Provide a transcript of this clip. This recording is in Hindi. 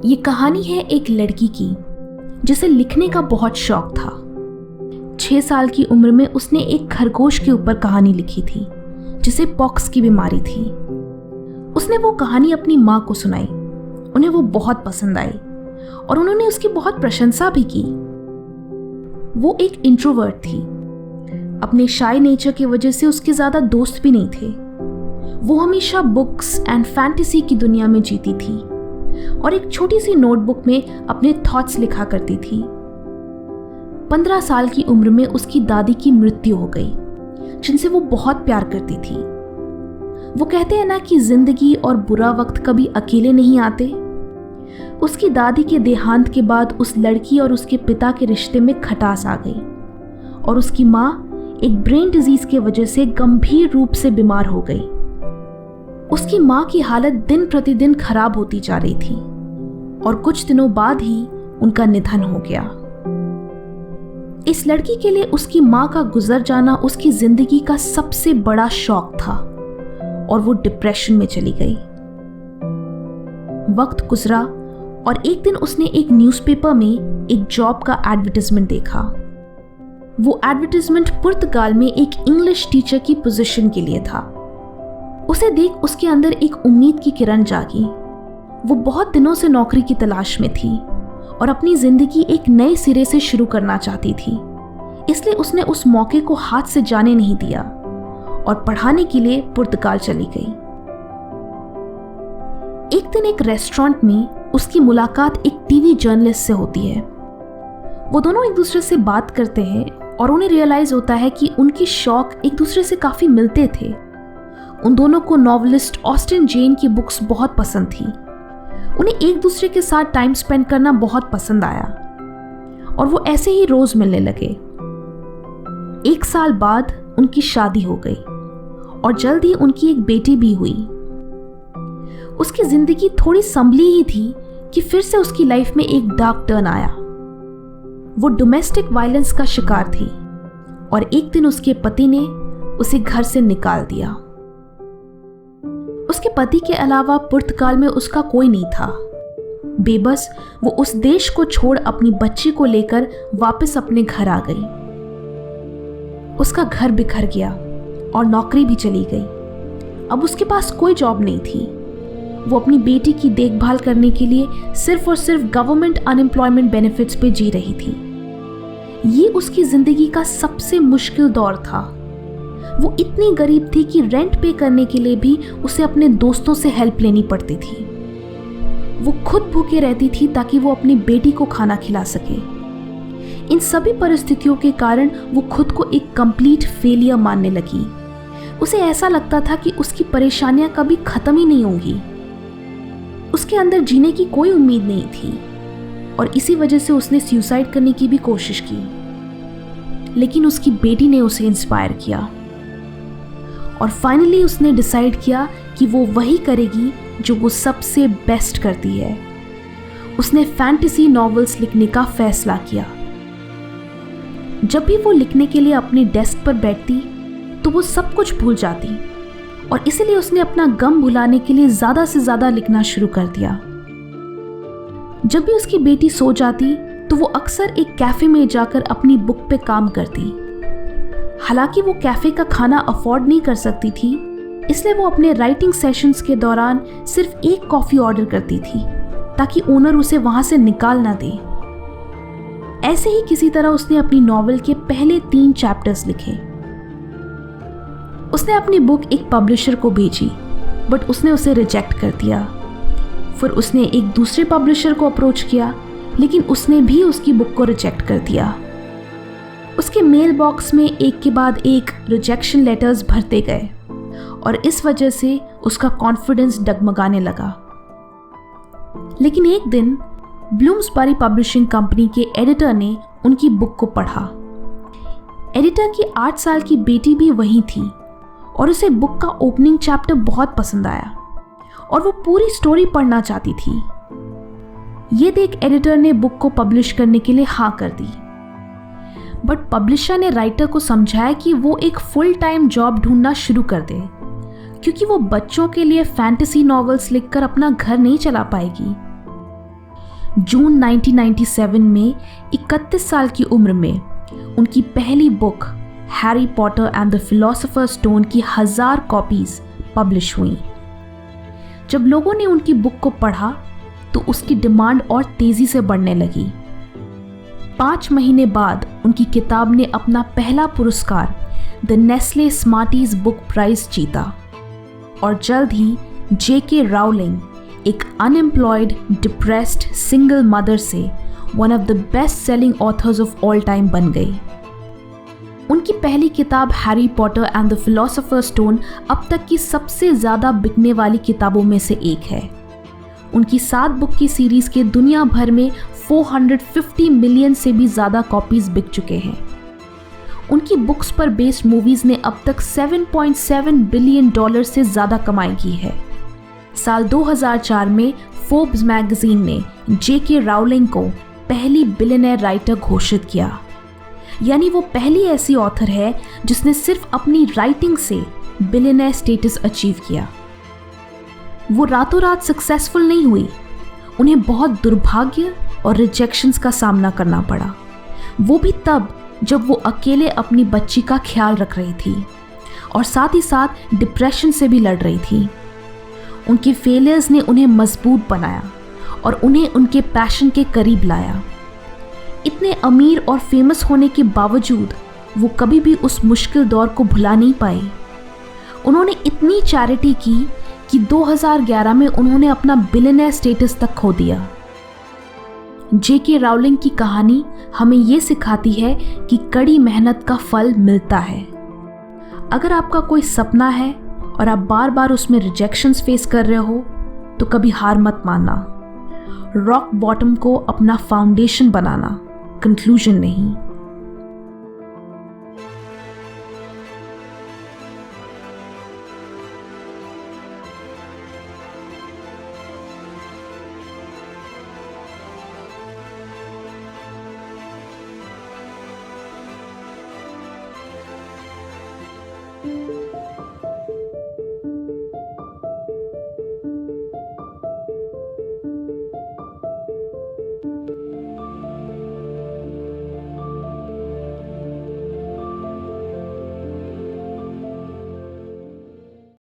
ये कहानी है एक लड़की की जिसे लिखने का बहुत शौक था। 6 साल की उम्र में उसने एक खरगोश के ऊपर कहानी लिखी थी जिसे पॉक्स की बीमारी थी। उसने वो कहानी अपनी माँ को सुनाई। उन्हें वो बहुत पसंद आई और उन्होंने उसकी बहुत प्रशंसा भी की। वो एक इंट्रोवर्ट थी। अपने शाय नेचर की वजह से उसके ज़्यादा दोस्त भी नहीं थे। वो हमेशा बुक्स एंड फैंटेसी की दुनिया में जीती थी और एक छोटी सी नोटबुक में अपने थॉट्स लिखा करती थी। 15 साल की उम्र में उसकी दादी की मृत्यु हो गई, जिनसे वो बहुत प्यार करती थी। वो कहते हैं ना कि जिंदगी और बुरा वक्त कभी अकेले नहीं आते। उसकी दादी के देहांत के बाद उस लड़की और उसके पिता के रिश्ते में खटास आ गई और उसकी माँ एक ब्रेन डिजीज के वजह से गंभीर रूप से बीमार हो गई। उसकी माँ की हालत दिन प्रतिदिन खराब होती जा रही थी और कुछ दिनों बाद ही उनका निधन हो गया। इस लड़की के लिए उसकी माँ का गुजर जाना उसकी जिंदगी का सबसे बड़ा शॉक था और वो डिप्रेशन में चली गई। वक्त गुजरा और एक दिन उसने एक न्यूज़पेपर में एक जॉब का एडवर्टाइजमेंट देखा। वो एडवर्टाइजमेंट पुर्तगाल में एक इंग्लिश टीचर की पोजीशन के लिए था। उसे देख उसके अंदर एक उम्मीद की किरण जागी। वो बहुत दिनों से नौकरी की तलाश में थी और अपनी जिंदगी एक नए सिरे से शुरू करना चाहती थी। इसलिए उसने उस मौके को हाथ से जाने नहीं दिया और पढ़ाने के लिए पुर्तगाल चली गई। एक दिन एक रेस्टोरेंट में उसकी मुलाकात एक टीवी जर्नलिस्ट से होती है। वो दोनों एक दूसरे से बात करते हैं और उन्हें रियलाइज होता है कि उनके शौक एक दूसरे से काफी मिलते थे। उन दोनों को नॉवेलिस्ट ऑस्टिन जेन की बुक्स बहुत पसंद थी। उन्हें एक दूसरे के साथ टाइम स्पेंड करना बहुत पसंद आया और वो ऐसे ही रोज मिलने लगे। 1 साल बाद उनकी शादी हो गई और जल्द ही उनकी एक बेटी भी हुई। उसकी जिंदगी थोड़ी संभली ही थी कि फिर से उसकी लाइफ में एक डार्क टर्न आया। वो डोमेस्टिक वायलेंस का शिकार थी और एक दिन उसके पति ने उसे घर से निकाल दिया। उसके पति के अलावा पुर्तगाल में उसका कोई नहीं था। बेबस वो उस देश को छोड़ अपनी बच्ची को लेकर वापस अपने घर आ गई। उसका घर बिखर गया और नौकरी भी चली गई। अब उसके पास कोई जॉब नहीं थी। वो अपनी बेटी की देखभाल करने के लिए सिर्फ और सिर्फ गवर्नमेंट अनएम्प्लॉयमेंट बेनिफिट्स पे जी रही थी। ये उसकी जिंदगी का सबसे मुश्किल दौर था। वो इतनी गरीब थी कि रेंट पे करने के लिए भी उसे अपने दोस्तों से हेल्प लेनी पड़ती थी। वो खुद भूखे रहती थी ताकि वो अपनी बेटी को खाना खिला सके। इन सभी परिस्थितियों के कारण वो खुद को एक कंप्लीट फेलियर मानने लगी। उसे ऐसा लगता था कि उसकी परेशानियां कभी खत्म ही नहीं होंगी। उसके अंदर जीने की कोई उम्मीद नहीं थी और इसी वजह से उसने सुसाइड करने की भी कोशिश की। लेकिन उसकी बेटी ने उसे इंस्पायर किया और फाइनली उसने डिसाइड किया कि वो वही करेगी जो वो सबसे बेस्ट करती है। उसने फैंटेसी नॉवेल्स लिखने का फैसला किया। जब भी वो लिखने के लिए अपने डेस्क पर बैठती तो वो सब कुछ भूल जाती और इसीलिए उसने अपना गम भुलाने के लिए ज़्यादा से ज़्यादा लिखना शुरू कर दिया। जब भी उसकी बेटी सो जाती तो वो अक्सर एक कैफ़े में जाकर अपनी बुक पे काम करती। हालांकि वो कैफ़े का खाना अफोर्ड नहीं कर सकती थी, इसलिए वो अपने राइटिंग सेशंस के दौरान सिर्फ एक कॉफ़ी ऑर्डर करती थी ताकि ओनर उसे वहाँ से निकाल ना दे। ऐसे ही किसी तरह उसने अपनी नॉवेल के पहले 3 चैप्टर्स लिखे। उसने अपनी बुक एक पब्लिशर को भेजी, बट उसने उसे रिजेक्ट कर दिया। फिर उसने एक दूसरे पब्लिशर को अप्रोच किया, लेकिन उसने भी उसकी बुक को रिजेक्ट कर दिया। उसके मेल बॉक्स में एक के बाद एक रिजेक्शन लेटर्स भरते गए और इस वजह से उसका कॉन्फिडेंस डगमगाने लगा। लेकिन एक दिन ब्लूम्सबरी पब्लिशिंग कंपनी के एडिटर ने उनकी बुक को पढ़ा। एडिटर की 8 साल की बेटी भी वहीं थी और उसे बुक का ओपनिंग चैप्टर बहुत पसंद आया और वो पूरी स्टोरी पढ़ना चाहती थी। ये देख एडिटर ने बुक को पब्लिश करने के लिए हाँ कर दी, बट पब्लिशर ने राइटर को समझाया कि वो एक फुल टाइम जॉब ढूंढना शुरू कर दे, क्योंकि वो बच्चों के लिए फैंटेसी नॉवेल्स लिखकर अपना घर नहीं चला पाएगी। जून 1997 में 31 साल की उम्र में उनकी पहली book Harry Potter and the philosopher's stone की 1000 कॉपीज पब्लिश हुई। जब लोगों ने उनकी बुक को पढ़ा तो उसकी डिमांड और तेजी से बढ़ने लगी। 5 महीने बाद उनकी किताब ने अपना पहला पुरस्कार the Nestle Smarties book prize जीता और जल्द ही J.K. राउलिंग एक अनएम्प्लॉयड, डिप्रेस्ड सिंगल मदर से one of the best selling authors of all time बन गई। उनकी पहली किताब Harry Potter and the philosopher's stone अब तक की सबसे ज़्यादा बिकने वाली किताबों में से एक है। उनकी 7 बुक की सीरीज़ के दुनिया भर में 450 मिलियन से भी ज़्यादा कॉपीज़ बिक चुके हैं। उनकी बुक्स पर बेस्ड मूवीज़ ने अब तक $7.7 बिलियन से ज़्यादा कमाई की है। साल 2004 में फोर्ब्स मैगजीन ने J.K. राउलिंग को पहली बिलियनर राइटर घोषित किया, यानी वो पहली ऐसी ऑथर है जिसने सिर्फ अपनी राइटिंग से बिलियनर स्टेटस अचीव किया। वो रातों रात सक्सेसफुल नहीं हुई, उन्हें बहुत दुर्भाग्य और रिजेक्शंस का सामना करना पड़ा, वो भी तब जब वो अकेले अपनी बच्ची का ख्याल रख रही थी और साथ ही साथ डिप्रेशन से भी लड़ रही थी। उनके फेलियर्स ने उन्हें मजबूत बनाया और उन्हें उनके पैशन के करीब लाया। इतने अमीर और फेमस होने के बावजूद वो कभी भी उस मुश्किल दौर को भुला नहीं पाई। उन्होंने इतनी चैरिटी की कि 2011 में उन्होंने अपना बिलियनर स्टेटस तक खो दिया। J.K. राउलिंग की कहानी हमें ये सिखाती है कि कड़ी मेहनत का फल मिलता है। अगर आपका कोई सपना है और आप बार बार उसमें रिजेक्शंस फेस कर रहे हो तो कभी हार मत मानना। रॉक बॉटम को अपना फाउंडेशन बनाना, कंक्लूजन नहीं।